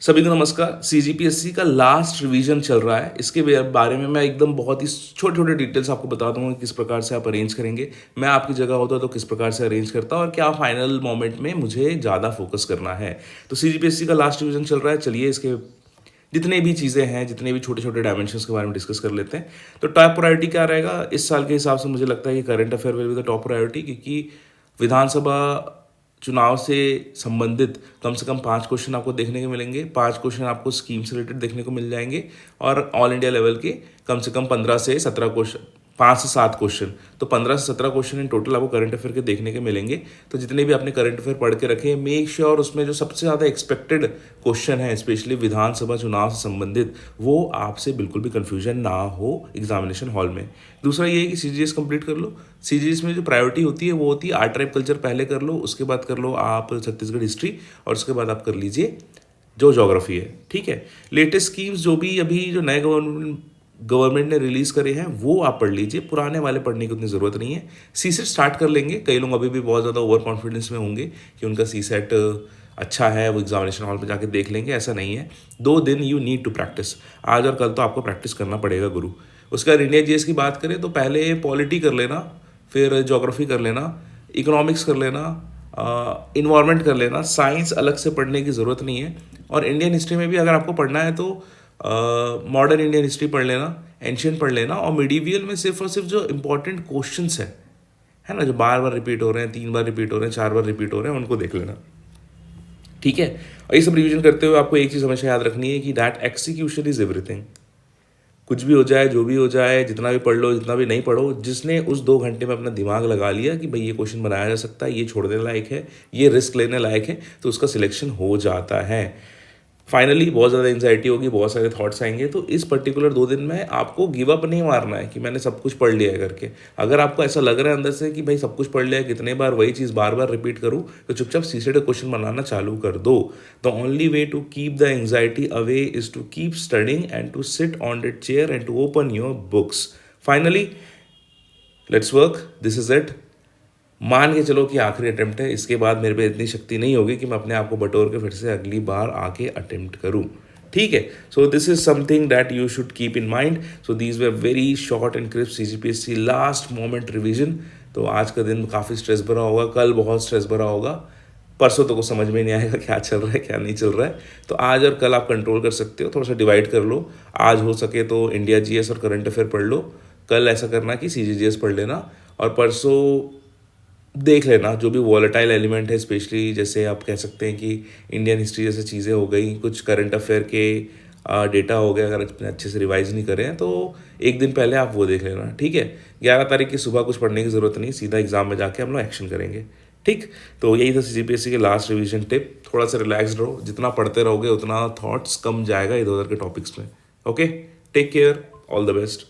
सभी को नमस्कार। सीजीपीएससी का लास्ट रिवीजन चल रहा है। इसके बारे में मैं एकदम बहुत ही छोटे छोटे डिटेल्स आपको बता दूंगा किस प्रकार से आप अरेंज करेंगे। मैं आपकी जगह होता तो किस प्रकार से अरेंज करता और क्या फाइनल मोमेंट में मुझे ज़्यादा फोकस करना है। तो सीजीपीएससी का लास्ट रिवीजन चल रहा है। चलिए इसके जितने भी चीज़ें हैं, जितने भी छोटे छोटे डायमेंशंस के बारे में डिस्कस कर लेते हैं। तो टॉप प्रायोरिटी क्या रहेगा इस साल के हिसाब से? मुझे लगता है कि current affair will be the top priority, क्योंकि विधानसभा चुनाव से संबंधित कम से कम 5 क्वेश्चन आपको देखने को मिलेंगे। 5 क्वेश्चन आपको स्कीम से रिलेटेड देखने को मिल जाएंगे और ऑल इंडिया लेवल के कम से कम 15 से 17 क्वेश्चन, 5 से 7 क्वेश्चन, तो 15 से 17 क्वेश्चन इन टोटल आपको करंट अफेयर के देखने के मिलेंगे। तो जितने भी आपने करंट अफेयर पढ़ के रखे, मेक श्योर उसमें जो सबसे ज़्यादा एक्सपेक्टेड क्वेश्चन है स्पेशली विधानसभा चुनाव से संबंधित, वो आपसे बिल्कुल भी कन्फ्यूजन ना हो एग्जामिनेशन हॉल में। दूसरा ये है कि सीजीएस कंप्लीट कर लो। सीजीएस में जो प्रायोरिटी होती है वो होती है आर्ट ट्राइब कल्चर पहले कर लो, उसके बाद कर लो आप छत्तीसगढ़ हिस्ट्री, और उसके बाद आप कर लीजिए जो ज्योग्राफी है। ठीक है, लेटेस्ट स्कीम्स जो भी अभी जो नए गवर्नमेंट ने रिलीज करे हैं वो आप पढ़ लीजिए, पुराने वाले पढ़ने की उतनी ज़रूरत नहीं है। सीसेट स्टार्ट कर लेंगे। कई लोग अभी भी बहुत ज़्यादा ओवर कॉन्फिडेंस में होंगे कि उनका सीसेट अच्छा है, वो एग्जामिनेशन हॉल में जाके देख लेंगे। ऐसा नहीं है। 2 दिन यू नीड टू प्रैक्टिस। आज और कल तो आपको प्रैक्टिस करना पड़ेगा गुरु। उसके बाद इंडिया जीएस की बात करें तो पहले पॉलिटी कर लेना, फिर ज्योग्राफी कर लेना, इकोनॉमिक्स कर लेना, इन्वायरमेंट कर लेना। साइंस अलग से पढ़ने की ज़रूरत नहीं है। और इंडियन हिस्ट्री में भी अगर आपको पढ़ना है तो मॉडर्न इंडियन हिस्ट्री पढ़ लेना, एंशियंट पढ़ लेना, और मिडीवियल में सिर्फ और सिर्फ जो इंपॉर्टेंट क्वेश्चंस है ना, जो बार बार रिपीट हो रहे हैं, 3 बार रिपीट हो रहे हैं, 4 बार रिपीट हो रहे हैं, उनको देख लेना। ठीक है, और ये सब रिवीजन करते हुए आपको एक चीज़ हमेशा याद रखनी है कि दैट एक्सिक्यूशन इज एवरीथिंग। कुछ भी हो जाए, जो भी हो जाए, जितना भी पढ़ लो, जितना भी नहीं पढ़ो, जिसने उस 2 घंटे में अपना दिमाग लगा लिया कि भाई ये क्वेश्चन बनाया जा सकता है, ये छोड़ने लायक है, ये रिस्क लेने लायक है, तो उसका सिलेक्शन हो जाता है। फाइनली बहुत ज़्यादा एंजाइटी होगी, बहुत सारे थॉट्स आएंगे। तो इस पर्टिकुलर 2 दिन में आपको गिव अप नहीं मारना है कि मैंने सब कुछ पढ़ लिया है करके। अगर आपको ऐसा लग रहा है अंदर से कि भाई सब कुछ पढ़ लिया है, कितने बार वही चीज़ बार बार रिपीट करूँ, तो चुपचाप सीसेट क्वेश्चन बनाना चालू कर दो। The only way to keep the anxiety away is to keep studying and to sit on that chair and to open your books. Finally let's work, this is it. मान के चलो कि आखिरी attempt है, इसके बाद मेरे पे इतनी शक्ति नहीं होगी कि मैं अपने आप को बटोर के फिर से अगली बार आके अटेम्प्ट करूं। ठीक है, so this is something that you should keep in mind. So these were very short and crisp CGPSC last moment revision. तो आज का दिन काफ़ी स्ट्रेस भरा होगा, कल बहुत स्ट्रेस भरा होगा, परसों तो कुछ समझ में नहीं आएगा क्या चल रहा है क्या नहीं चल रहा है। तो आज और कल आप कंट्रोल कर सकते हो, थोड़ा सा डिवाइड कर लो। आज हो सके तो इंडिया जीएस और करंट अफेयर पढ़ लो, कल ऐसा करना कि सीजीजीएस पढ़ लेना, और परसों देख लेना जो भी वॉलेटाइल एलिमेंट है, स्पेशली जैसे आप कह सकते हैं कि इंडियन हिस्ट्री जैसे चीज़ें हो गई, कुछ करंट अफेयर के डेटा हो गया, अगर अच्छे से रिवाइज नहीं करें तो एक दिन पहले आप वो देख लेना। ठीक है, 11 तारीख की सुबह कुछ पढ़ने की ज़रूरत नहीं, सीधा एग्जाम में जाके हम लोग एक्शन करेंगे। ठीक, तो यही था सीजीपीएससी के लास्ट रिवीजन टिप। थोड़ा सा रिलैक्स रहो, जितना पढ़ते रहोगे उतना थॉट्स कम जाएगा इधर उधर के टॉपिक्स में। Okay, take care, all the best.